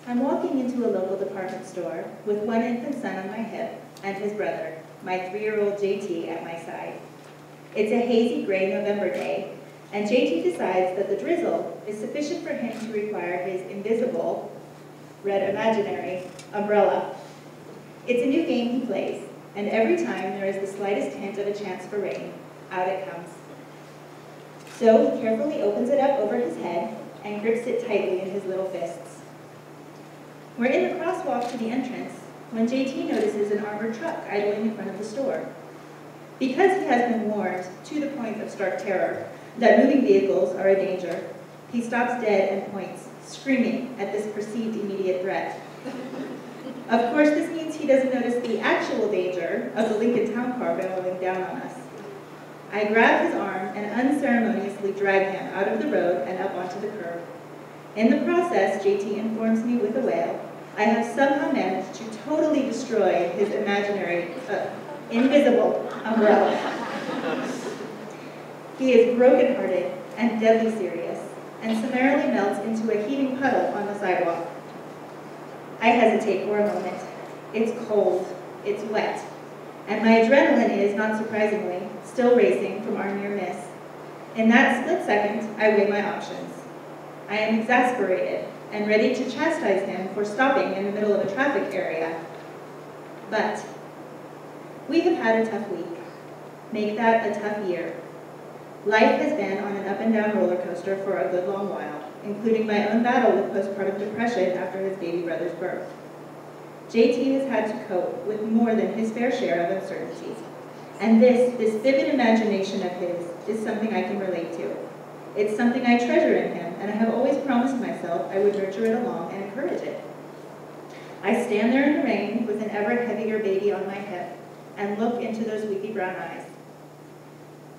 I'm walking into a local department store with one infant son on my hip and his brother, my 3-year-old JT, at my side. It's a hazy gray November day, and JT decides that the drizzle is sufficient for him to require his invisible, red imaginary, umbrella. It's a new game he plays, and every time there is the slightest hint of a chance for rain, out it comes. So he carefully opens it up over his head and grips it tightly in his little fists. We're in the crosswalk to the entrance when JT notices an armored truck idling in front of the store. Because he has been warned, to the point of stark terror, that moving vehicles are a danger, he stops dead and points, screaming at this perceived immediate threat. Of course, this means he doesn't notice the actual danger of the Lincoln Town Car barreling down on us. I grab his arm and unceremoniously drag him out of the road and up onto the curb. In the process, JT informs me with a wail, I have somehow managed to totally destroy his imaginary, invisible umbrella. He is broken-hearted and deadly serious, and summarily melts into a heaving puddle on the sidewalk. I hesitate for a moment. It's cold, it's wet, and my adrenaline is, not surprisingly, still racing from our near miss. In that split second, I weigh my options. I am exasperated and ready to chastise him for stopping in the middle of a traffic area. But we have had a tough week. Make that a tough year. Life has been on an up-and-down roller coaster for a good long while, including my own battle with postpartum depression after his baby brother's birth. JT has had to cope with more than his fair share of uncertainties, and this vivid imagination of his is something I can relate to. It's something I treasure in him, and I have always promised myself I would nurture it along and encourage it. I stand there in the rain with an ever heavier baby on my hip and look into those weepy brown eyes.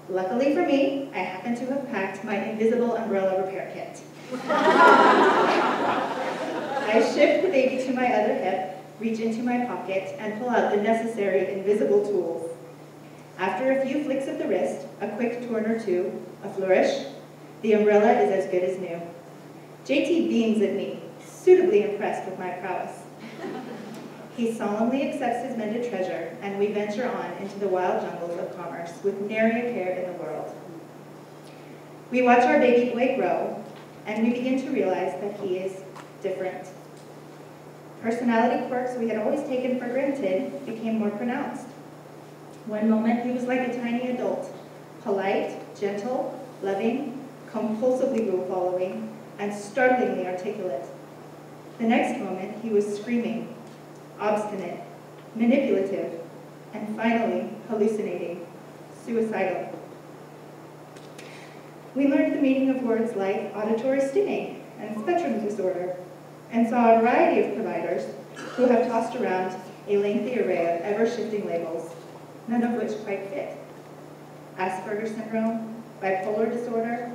Luckily for me, I happen to have packed my invisible umbrella repair kit. I shift the baby to my other hip, reach into my pocket, and pull out the necessary invisible tools. After a few flicks of the wrist, a quick turn or two, a flourish, the umbrella is as good as new. JT beams at me, suitably impressed with my prowess. He solemnly accepts his mended treasure, and we venture on into the wild jungles of commerce with nary a care in the world. We watch our baby boy grow, and we begin to realize that he is different. Personality quirks we had always taken for granted became more pronounced. One moment he was like a tiny adult, polite, gentle, loving, compulsively rule-following, and startlingly articulate. The next moment he was screaming, obstinate, manipulative, and finally hallucinating, suicidal. We learned the meaning of words like auditory stinging and spectrum disorder, and saw a variety of providers who have tossed around a lengthy array of ever-shifting labels, none of which quite fit. Asperger's syndrome, bipolar disorder,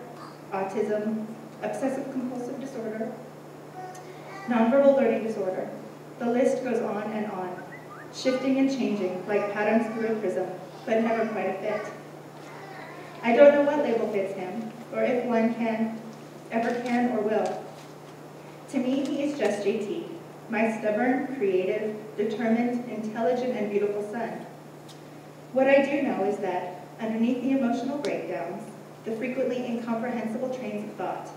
autism, obsessive-compulsive disorder, nonverbal learning disorder. The list goes on, shifting and changing like patterns through a prism, but never quite a fit. I don't know what label fits him, or if one ever can or will. To me, he is just JT, my stubborn, creative, determined, intelligent, and beautiful son. What I do know is that underneath the emotional breakdowns, the frequently incomprehensible trains of thought,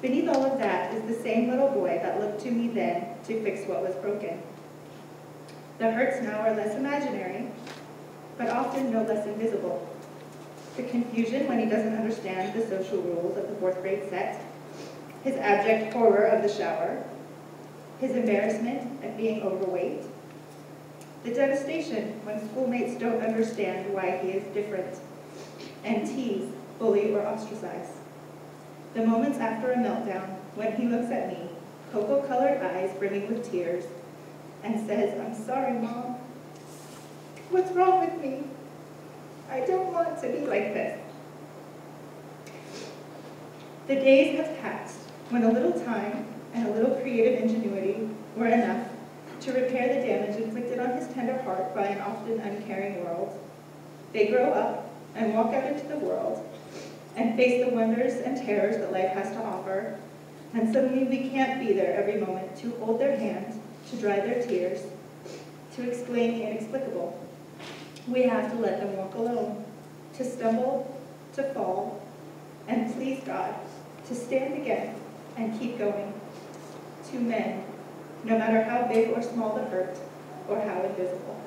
beneath all of that is the same little boy that looked to me then to fix what was broken. The hurts now are less imaginary, but often no less invisible. The confusion when he doesn't understand the social rules of the 4th grade set, his abject horror of the shower, his embarrassment at being overweight, the devastation when schoolmates don't understand why he is different, and tease, bully, or ostracize. The moments after a meltdown when he looks at me, cocoa-colored eyes brimming with tears, and says, "I'm sorry, Mom. What's wrong with me? I don't want to be like this." The days have passed when a little time and a little creative ingenuity were enough to repair the damage inflicted on his tender heart by an often uncaring world. They grow up and walk out into the world and face the wonders and terrors that life has to offer, And suddenly we can't be there every moment to hold their hand, to dry their tears, to explain the inexplicable. We have to let them walk alone, to stumble, to fall, and please God, to stand again and keep going, to mend, no matter how big or small the hurt or how invisible.